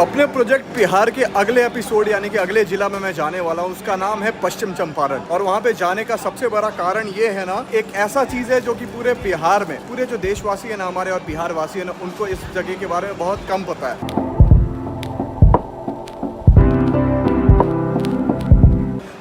अपने प्रोजेक्ट बिहार के अगले एपिसोड यानी कि अगले जिला में मैं जाने वाला हूँ, उसका नाम है पश्चिम चंपारण। और वहाँ पे जाने का सबसे बड़ा कारण ये है ना, एक ऐसा चीज़ है जो कि पूरे बिहार में, पूरे जो देशवासी है ना हमारे और बिहार वासी है ना, उनको इस जगह के बारे में बहुत कम पता है।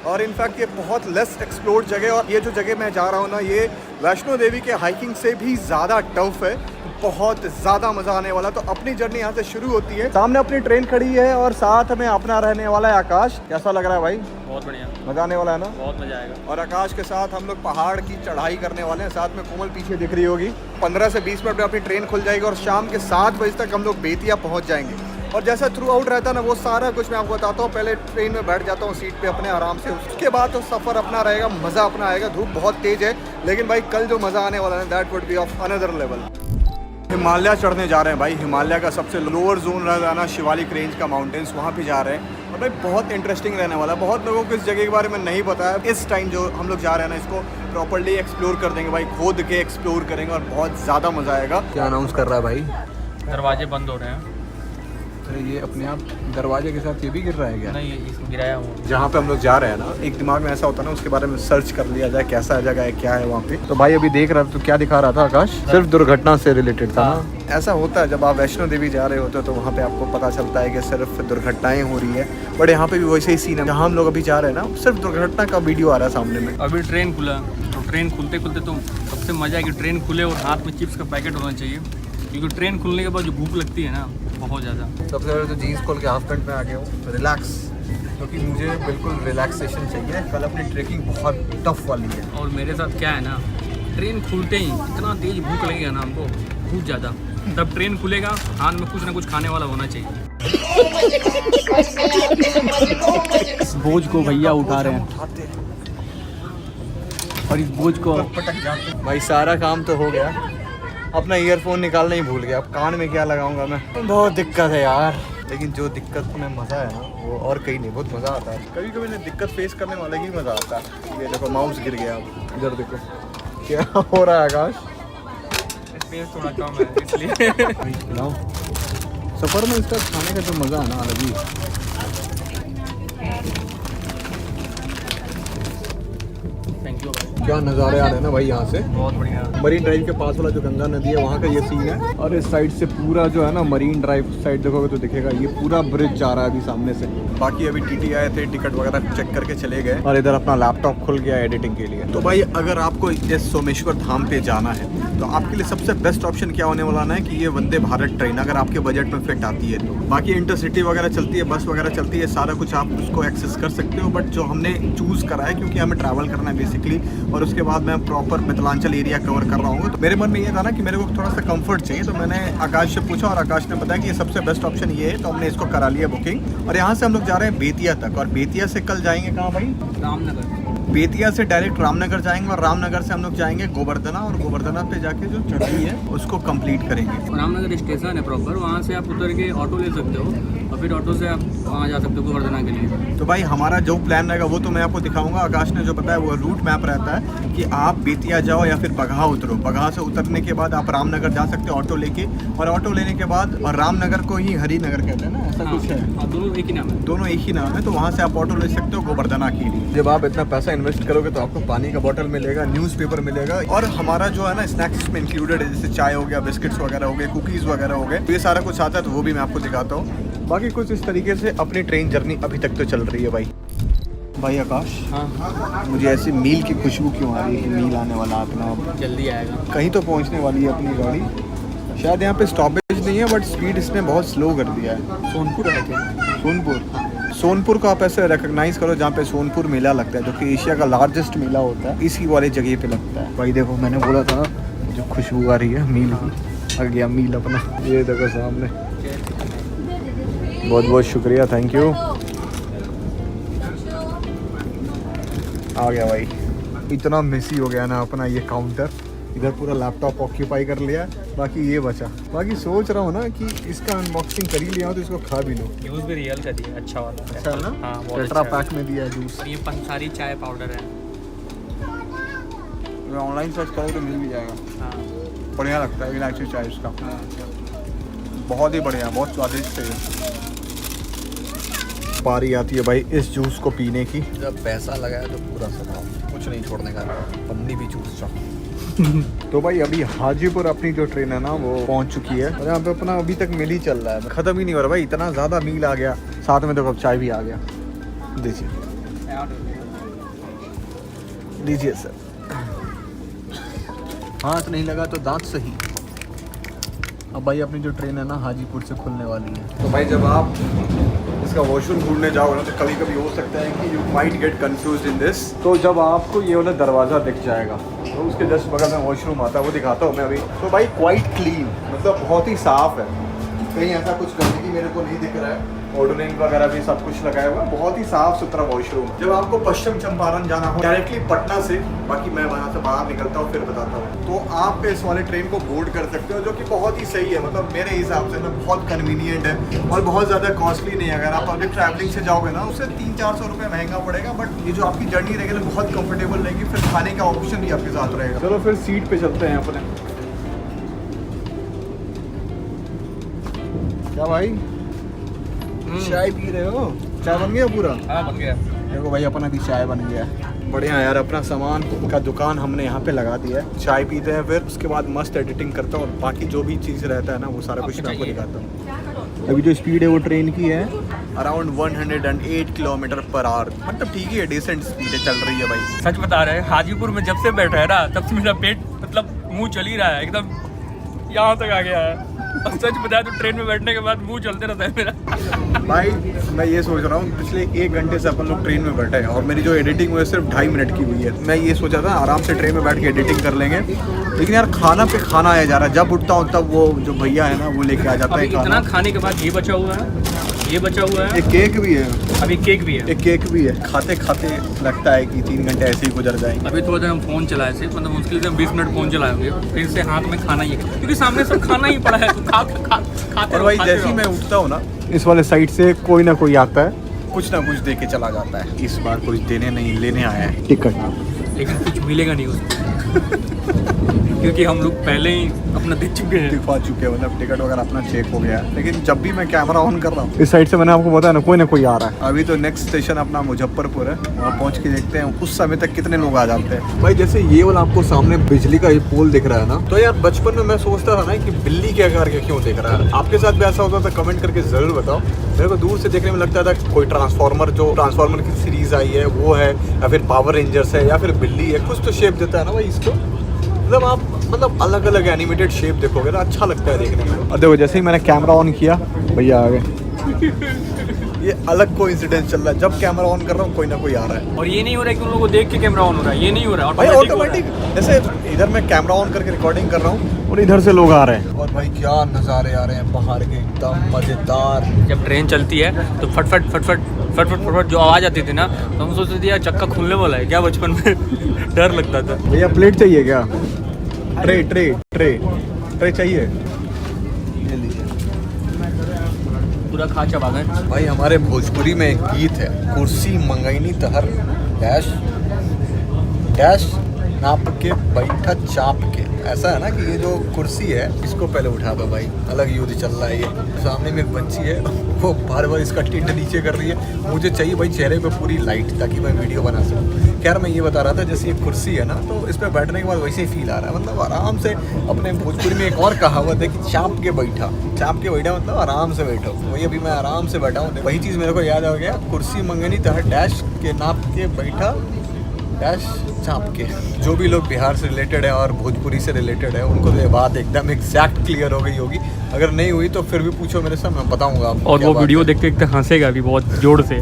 और इनफैक्ट ये बहुत लेस एक्सप्लोर्ड जगह है। और ये जो जगह मैं जा रहा हूँ ना, ये वैष्णो देवी के हाइकिंग से भी ज़्यादा टफ है। बहुत ज़्यादा मज़ा आने वाला। तो अपनी जर्नी यहाँ से शुरू होती है। सामने अपनी ट्रेन खड़ी है और साथ में अपना रहने वाला है आकाश। कैसा लग रहा है भाई? बहुत बढ़िया, मज़ा आने वाला है ना? बहुत मज़ा आएगा। और आकाश के साथ हम लोग पहाड़ की चढ़ाई करने वाले हैं। साथ में कोमल पीछे दिख रही होगी। 15 से 20 मिनट में अपनी ट्रेन खुल जाएगी और शाम के 7 बजे तक हम लोग बेतिया पहुँच जाएंगे। और जैसा थ्रू आउट रहता है ना, वो सारा कुछ मैं आपको बताता हूँ। पहले ट्रेन में बैठ जाता हूँ सीट पे अपने आराम से, उसके बाद तो सफ़र अपना रहेगा, मज़ा अपना आएगा। धूप बहुत तेज़ है, लेकिन भाई कल जो मज़ा आने वाला है that would be of another level. Himalaya चढ़ने जा रहे हैं भाई। हिमालय का सबसे लोअर जोन रहा ना शिवालिक रेंज का माउंटेन्स, वहाँ पे जा रहे हैं। और भाई बहुत इंटरेस्टिंग रहने वाला है। बहुत लोगों को इस जगह के बारे में नहीं पता है। इस टाइम जो हम लोग जा रहे हैं ना, इसको प्रॉपर्ली एक्सप्लोर कर देंगे भाई, खोद के एक्सप्लोर करेंगे और बहुत ज़्यादा मज़ा आएगा। क्या अनाउंस कर रहा है भाई? दरवाजे बंद हो रहे हैं। ये अपने आप दरवाजे के साथ ये भी गिर रहा है क्या? नहीं, इसको गिराया हूँ। जहाँ पे हम लोग जा रहे हैं ना, एक दिमाग में ऐसा होता है ना, उसके बारे में सर्च कर लिया जाए कैसा जगह है, क्या है वहाँ पे। तो भाई अभी देख रहा था, तो क्या दिखा रहा था आकाश? सिर्फ दुर्घटना से रिलेटेड था ना। ऐसा होता है जब आप वैष्णो देवी जा रहे होते हो, तो वहाँ पे आपको पता चलता है कि सिर्फ दुर्घटनाएं हो रही है। बट यहाँ पे भी वैसे ही सीन है। जहाँ हम लोग अभी जा रहे हैं ना, सिर्फ दुर्घटना का वीडियो आ रहा है सामने में। अभी ट्रेन खुला, तो ट्रेन खुलते खुलते तो सबसे मज़ा है कि ट्रेन खुले और हाथ में चिप्स का पैकेट होना चाहिए, क्योंकि ट्रेन खुलने के बाद जो भूख लगती है ना, बहुत ज़्यादा। सबसे पहले तो जीन्स खोल के हाफ पैंट में आ गया हूँ, रिलैक्स, क्योंकि मुझे बिल्कुल रिलैक्सेशन चाहिए। कल अपनी ट्रेकिंग बहुत टफ वाली है। और मेरे साथ क्या है ना, ट्रेन खुलते ही इतना तेज भूख लगेगा ना हमको, बहुत ज़्यादा। तब ट्रेन खुलेगा, हाथ में कुछ ना कुछ खाने वाला होना चाहिए। इस बोझ को भैया उठा रहे हैं और इस बोझ को पटक जाते भाई। सारा काम तो हो गया, अपना ईयरफोन निकालना ही भूल गया। अब कान में क्या लगाऊंगा मैं? बहुत दिक्कत है यार। लेकिन जो दिक्कत में मज़ा है ना, वो और कहीं नहीं। बहुत मज़ा आता है। कभी कभी ना दिक्कत फेस करने वाले ही मज़ा आता है। ये देखो माउस गिर गया। अब इधर देखो क्या हो रहा है आकाश। स्पेस थोड़ा कम है इसलिए। सफ़र में इसका खाने का जो मज़ा है ना, अलग ही। थैंक यू भाई। क्या नज़ारे आ रहे हैं ना भाई यहाँ से। बहुत बढ़िया। मरीन ड्राइव के पास वाला जो गंगा नदी है, वहाँ का ये सीन है। और इस साइड से पूरा जो है ना, मरीन ड्राइव साइड देखोगे तो दिखेगा, ये पूरा ब्रिज जा रहा है अभी सामने से। बाकी अभी टीटी आए थे, टिकट वगैरह चेक करके चले गए। और इधर अपना लैपटॉप खुल गया एडिटिंग के लिए। तो भाई अगर आपको इस सोमेश्वर धाम पे जाना है, तो आपके लिए सबसे बेस्ट ऑप्शन क्या होने वाला है कि ये वंदे भारत ट्रेन, अगर आपके बजट में फिट आती है तो। बाकी इंटरसिटी वगैरह चलती है, बस वगैरह चलती है, सारा कुछ आप उसको एक्सेस कर सकते हो। बट जो हमने चूज़ करा है, क्योंकि हमें ट्रैवल करना है बेसिकली, और उसके बाद मैं प्रॉपर मिथिलांचल एरिया कवर कर रहा हूँ, तो मेरे मन में ये था ना कि मेरे को थोड़ा सा कंफर्ट चाहिए। तो मैंने आकाश से पूछा और आकाश ने बताया कि ये सबसे बेस्ट ऑप्शन ये है। तो हमने इसको करा लिया बुकिंग। और यहाँ से हम लोग जा रहे हैं बेतिया तक। और बेतिया से कल जाएंगे कहाँ भाई? रामनगर। बेतिया से डायरेक्ट रामनगर जाएंगे और रामनगर से हम लोग जाएंगे गोवर्धना। और गोवर्धना पे जाके जो चढ़ाई है उसको कंप्लीट करेंगे। रामनगर स्टेशन है प्रॉपर, वहाँ से आप उतर के ऑटो ले सकते हो और फिर ऑटो से आप वहाँ जा सकते हो गोवर्धना के लिए। तो भाई हमारा जो प्लान रहेगा वो तो मैं आपको दिखाऊंगा। आकाश ने जो बताया वो रूट मैप रहता है कि आप बेतिया जाओ या फिर बगहा उतरो। बगहा से उतरने के बाद आप रामनगर जा सकते हो ऑटो लेके। और ऑटो लेने के बाद, और रामनगर को ही हरिनगर कहते हैं ना, ऐसा कुछ है। दोनों एक ही नाम है। दोनों एक ही नाम है। तो वहाँ से आप ऑटो ले सकते हो गोवर्धना के लिए। जब आप इतना पैसा इन्वेस्ट करोगे तो आपको पानी का बोतल मिलेगा, न्यूज़पेपर मिलेगा, और हमारा जो है ना स्नैक्स में इंक्लूडेड है, जैसे चाय हो गया, बिस्किट्स वगैरह हो गए, कुकीज़ वगैरह हो गए। तो ये सारा कुछ आता है, तो वो भी मैं आपको दिखाता हूँ। बाकी कुछ इस तरीके से अपनी ट्रेन जर्नी अभी तक तो चल रही है भाई आकाश। हाँ, मुझे ऐसी मील की खुशबू क्यों आ रही है कि मील आने वाला अपना जल्दी आएगा। कहीं तो पहुंचने वाली है अपनी गाड़ी। शायद यहाँ पे स्टॉपेज नहीं है, बट स्पीड इसने बहुत स्लो कर दिया है। सोनपुर है क्या? सोनपुर को आप ऐसे रिकॉग्नाइज करो जहाँ पे सोनपुर मेला लगता है, जो कि एशिया का लार्जेस्ट मेला होता है, इसी वाले जगह पे लगता है। भाई देखो, मैंने बोला था ना जो खुशबू आ रही है मील की, आ गया मील अपना। ये देखो सामने। बहुत बहुत शुक्रिया, थैंक यू। आ गया भाई। इतना मेसी हो गया ना अपना ये काउंटर। इधर पूरा लैपटॉप ऑक्यूपाई कर लिया, बाकी ये बचा। बाकी सोच रहा हूँ ना कि इसका अनबॉक्सिंग कर ही लिया हूँ तो इसको खा भी लो। यूज़ भी रियल का दिया, अच्छा वाला। अच्छा है ना? हाँ, टेट्रा पैक में दिया है जूस। और ये पंसारी चाय पाउडर है। ऑनलाइन सर्च करो तो मिल भी जाएगा। हाँ, बढ़िया लगता है इलायची चाय इसका। बहुत ही बढ़िया, बहुत स्वादिष्ट है। पारी आती है भाई इस जूस को पीने की। जब पैसा लगाया तो पूरा सताओ, कुछ नहीं छोड़ने का, पन्नी भी चूस जाओ। तो भाई अभी हाजीपुर अपनी जो ट्रेन है ना वो पहुंच चुकी है और यहाँ पे अपना अभी तक मील ही चल रहा है, खत्म ही नहीं हो रहा भाई, इतना ज़्यादा मील आ गया। साथ में तो कब चाय भी आ गया। दीजिए सर। हाथ नहीं लगा तो दांत सही। अब भाई अपनी जो ट्रेन है ना हाजीपुर से खुलने वाली है। तो भाई जब आप इसका वॉशरूम ढूंढने जाओगे ना तो कभी कभी हो सकता है कि you might get confuse in this. तो जब आपको ये वाला दरवाज़ा दिख जाएगा तो उसके जस्ट बगल में वॉशरूम आता है, वो दिखाता हूँ मैं अभी। तो भाई क्वाइट क्लीन, मतलब बहुत ही साफ़ है, कहीं ऐसा कुछ गंदगी मेरे को नहीं दिख रहा है। ऑर्डरिंग वगैरह भी सब कुछ लगाया हुआ, बहुत ही साफ सुथरा वॉशरूम। जब आपको पश्चिम चंपारण जाना हो डायरेक्टली पटना से, बाकी मैं वहाँ से बाहर निकलता हूँ फिर बताता हूँ, तो आप इस वाले ट्रेन को बोर्ड कर सकते हो, जो कि बहुत ही सही है। मतलब मेरे हिसाब से ना बहुत कन्वीनियंट है और बहुत ज़्यादा कॉस्टली नहीं है। अगर आप पब्लिक ट्रैवलिंग से जाओगे ना उससे 300-400 रुपये महंगा पड़ेगा, बट ये जो आपकी जर्नी रहेगी ना बहुत कंफर्टेबल रहेगी। फिर खाने का ऑप्शन भी आपके साथ रहेगा। चलो फिर सीट पे चलते हैं अपने। क्या भाई चाय पी रहे हो? चाय बन गया पूरा? हाँ बन गया। देखो भाई अपना भी चाय बन गया। बढ़िया यार, अपना सामान का दुकान हमने यहाँ पे लगा दिया है। चाय पीते हैं, फिर उसके बाद मस्त एडिटिंग करता हूँ और बाकी जो भी चीज़ रहता है ना वो सारा कुछ मैं आपको दिखाता हूँ। अभी जो स्पीड है वो ट्रेन की है अराउंड 108 किलोमीटर पर आवर, मतलब ठीक ही है, डिसेंट स्पीड चल रही है भाई। सच बता रहे हैं, हाजीपुर में जब से बैठा है ना तब से मेरा पेट मतलब मुंह चल ही रहा है, एकदम यहाँ तक आ गया है। और सच बताया तो ट्रेन में बैठने के बाद मुंह चलते रहता है मेरा। भाई मैं ये सोच रहा हूँ, पिछले 1 घंटे से अपन लोग ट्रेन में बैठे हैं और मेरी जो एडिटिंग हुई है सिर्फ 2.5 मिनट की हुई है। मैं ये सोचा था आराम से ट्रेन में बैठ के एडिटिंग कर लेंगे, लेकिन यार खाना पे खाना आया जा रहा है। जब उठता हूँ तब वो जो भैया है ना वो लेके आ जाता है खाना। इतना खाने के बाद ये बचा हुआ है, ये बचा हुआ है, एक केक भी है, अभी केक भी है, एक केक भी है। खाते खाते लगता है कि 3 घंटे ऐसे ही गुजर जाएंगे। अभी थोड़ा देर हम फ़ोन चलाए थे, मतलब मुश्किल से 20 मिनट फ़ोन चलाए होंगे, फिर से हाथ में खाना ही है क्योंकि सामने सब खाना ही पड़ा है, तो खाते और भाई जैसे ही मैं उठता हूँ ना इस वाले साइड से कोई ना कोई आता है, कुछ ना कुछ दे के चला जाता है। इस बार कुछ देने नहीं लेने आया है टिकट, लेकिन कुछ मिलेगा नहीं उसको क्योंकि हम लोग पहले ही अपना दे चुके हैं, दिखा चुके हैं, मतलब टिकट वगैरह अपना चेक हो गया है। लेकिन जब भी मैं कैमरा ऑन कर रहा हूँ इस साइड से, मैंने आपको बताया ना कोई आ रहा है। अभी तो नेक्स्ट स्टेशन अपना मुजफ्फरपुर है, वहाँ पहुँच के देखते हैं उस समय तक कितने लोग आ जाते हैं। भाई जैसे ये वाला आपको सामने बिजली का ये पोल दिख रहा है ना, तो यार बचपन में मैं सोचता था ना कि बिल्ली के आकार के क्यों दिख रहा है। आपके साथ भी ऐसा होता था? कमेंट करके जरूर बताओ। मेरे को दूर से देखने में लगता था कोई ट्रांसफार्मर, जो ट्रांसफार्मर की सीरीज आई है वो है, या फिर पावर रेंजर्स है, या फिर बिल्ली है। कुछ तो शेप देता है ना भाई इसको, मतलब आप मतलब अलग अलग एनिमेटेड शेप देखोगे ना, अच्छा लगता है देखने में। और देखो जैसे ही मैंने कैमरा ऑन किया भैया आ गए। ये अलग कोई इंसिडेंट चल रहा है, जब कैमरा ऑन कर रहा हूँ कोई ना कोई आ रहा है। और ये नहीं हो रहा है कि उन लोगों को देख के कैमरा ऑन हो रहा है, ये नहीं हो रहा है भाई ऑटोमेटिक। जैसे इधर मैं कैमरा ऑन करके रिकॉर्डिंग कर रहा हूँ और इधर से लोग आ रहे हैं, और भाई क्या नज़ारे आ रहे हैं बाहर के, एकदम मज़ेदार। जब ट्रेन चलती है तो फटफट फटफट फटफट फटफट जो आवाज़ आती थी ना, तो हम सोचते थे यार चक्का खुलने वाला है क्या, बचपन में डर लगता था। भैया प्लेट चाहिए क्या? ट्रे ट्रे ट्रे ट्रे चाहिए, ले लीजिए। पूरा खा चबा गए भाई। हमारे भोजपुरी में एक गीत है, कुर्सी मंगैनी तहर डैश डैश नाप के बैठा चाप के। ऐसा है ना कि ये जो कुर्सी है इसको पहले उठा दो भाई, अलग युद्ध चल रहा है। ये सामने में एक बच्ची है वो बार बार इसका टिंड नीचे कर रही है। मुझे चाहिए भाई चेहरे पे पूरी लाइट ताकि मैं वीडियो बना सकूँ। खैर मैं ये बता रहा था, जैसे ये कुर्सी है ना तो इस पर बैठने के बाद वैसे ही फील आ रहा है, मतलब आराम से। अपने भोजपुरी में एक और कहावत है कि चाप के बैठा, चाप के बैठा मतलब आराम से बैठो। वही अभी मैं आराम से बैठा हूँ, वही चीज़ मेरे को याद आ गया। कुर्सी मंगनी तहर डैश के नाप के बैठा डैश चाप के। जो भी लोग बिहार से रिलेटेड है और भोजपुरी से रिलेटेड है उनको तो ये बात एकदम एग्जैक्ट क्लियर हो गई होगी। अगर नहीं हुई तो फिर भी पूछो मेरे से, मैं बताऊंगा आपको। और वो वीडियो देख के हंसेगा भी बहुत जोर से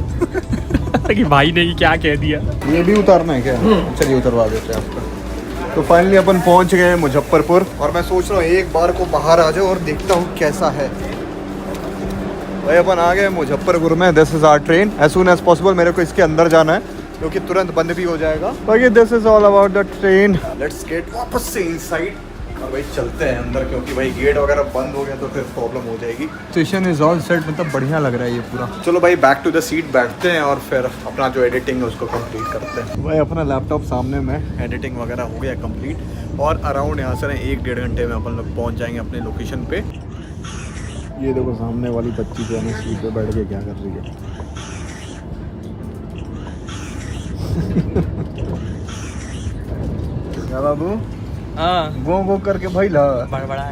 कि भाई ने क्या कह दिया। ये भी उतारना है क्या? चलिए उतरवा देते हैं आपको। तो फाइनली अपन पहुंच गए मुजफ्फरपुर, और मैं सोच रहा हूँ एक बार को बाहर आ जाओ और देखता हूँ कैसा है। भाई अपन आ गए मुजफ्फरपुर में। This is our train. As soon as possible मेरे को इसके अंदर जाना है क्योंकि तुरंत बंद भी हो जाएगा। बाकी this is all about the train. Let's get वापस से इनसाइड और भाई चलते हैं अंदर, क्योंकि भाई गेट वगैरह बंद हो गया तो फिर प्रॉब्लम हो जाएगी। स्टेशन इज ऑल सेट, मतलब बढ़िया लग रहा है ये पूरा। चलो भाई बैक टू द सीट बैठते हैं और फिर अपना जो एडिटिंग है उसको कंप्लीट करते हैं। भाई अपना लैपटॉप सामने में, एडिटिंग वगैरह हो गया कंप्लीट, और अराउंड यहाँ से 1-1.5 घंटे में अपन लोग पहुँच जाएंगे अपने लोकेशन पे। ये देखो सामने वाली बच्ची जो है सीट पे बैठ के क्या कर रही है। क्या बाबू? हाँ गो गो करके भाई ला। बड़बड़ा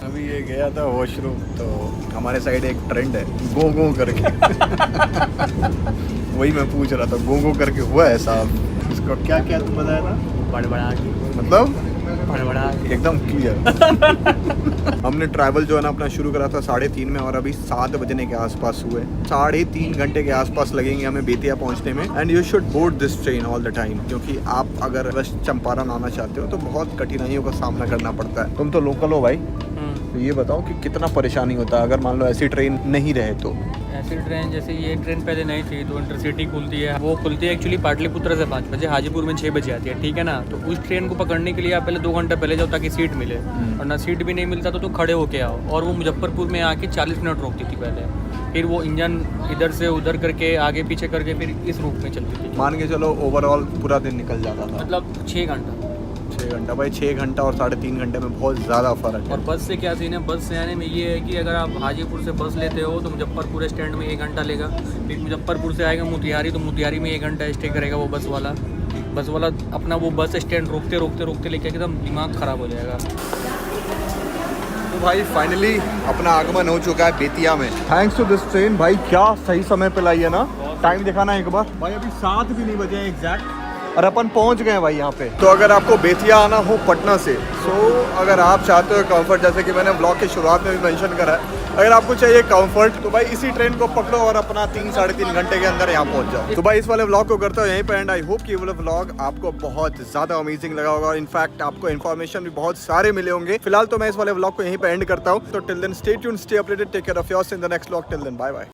अभी ये गया था वॉशरूम, तो हमारे साइड एक ट्रेंड है गो गो करके। वही मैं पूछ रहा था, गो गो करके हुआ है साहब? इसको क्या क्या तुम बताया था? बड़बड़ा मतलब बड़बड़ा एकदम क्लियर। हमने ट्रैवल जो है ना अपना शुरू करा था 3:30 में, और अभी 7 बजने के आसपास हुए। 3.5 घंटे के आसपास लगेंगे हमें बेतिया पहुंचने में। And you should board this train all the time, क्योंकि आप अगर वेस्ट चंपारण आना चाहते हो तो बहुत कठिनाइयों का सामना करना पड़ता है। तुम तो लोकल हो भाई, तो ये बताओ कि कितना परेशानी होता है अगर मान लो ऐसी ट्रेन नहीं रहे तो? ऐसी ट्रेन, जैसे ये ट्रेन पहले नहीं थी तो इंटरसिटी खुलती है, वो खुलती है एक्चुअली पाटलिपुत्र से 5 बजे, हाजीपुर में 6 बजे आती है, ठीक है ना। तो उस ट्रेन को पकड़ने के लिए आप पहले 2 घंटा पहले जाओ ताकि सीट मिले, और ना सीट भी नहीं मिलता तो खड़े होके आओ। और वो मुजफ्फरपुर में आके 40 मिनट रोकती थी पहले, फिर वो इंजन इधर से उधर करके आगे पीछे करके फिर इस रूट में चलती थी। मान के चलो ओवरऑल पूरा दिन निकल जाता था, मतलब 6 घंटा। 6 घंटा भाई, 6 घंटा और 3.5 घंटे में बहुत ज़्यादा फर्क है। और बस से क्या सीन है, बस से आने में ये है कि अगर आप हाजीपुर से बस लेते हो तो मुजफ्फरपुर स्टैंड में 1 घंटा लेगा, फिर मुजफ्फरपुर से आएगा मोतिहारी, तो मोतिहारी में 1 घंटा स्टे करेगा वो बस वाला अपना वो बस स्टैंड रोकते रोकते रोकते लेके एकदम दिमाग ख़राब हो जाएगा। तो भाई फाइनली अपना आगमन हो चुका है बेतिया में, थैंक्स टू दिस ट्रेन। भाई क्या सही समय पे लाई है ना। टाइम दिखाना एक बार भाई, अभी 7 भी नहीं बजे हैं एग्जैक्ट, और अपन पहुंच गए भाई यहाँ पे। तो अगर आपको बेतिया आना हो पटना से, अगर आप चाहते हो कंफर्ट, जैसे कि मैंने ब्लॉग की शुरुआत में भी मेंशन करा है, अगर आपको चाहिए कंफर्ट तो भाई इसी ट्रेन को पकड़ो और अपना 3-3.5 घंटे के अंदर यहाँ पहुंच जाओ। तो भाई इस वाले व्लॉग को करता हूँ यहीं पे एंड। आई होप कि ये वाला व्लॉग आपको बहुत ज़्यादा अमेजिंग लगा होगा, और इनफैक्ट आपको इन्फॉर्मेशन भी बहुत सारे मिले होंगे। फिलहाल तो मैं इस वाले व्लॉग को यहीं पे एंड करता हूँ। तो till then stay tuned, stay updated, take care of yourself in the next vlog. Till then bye bye.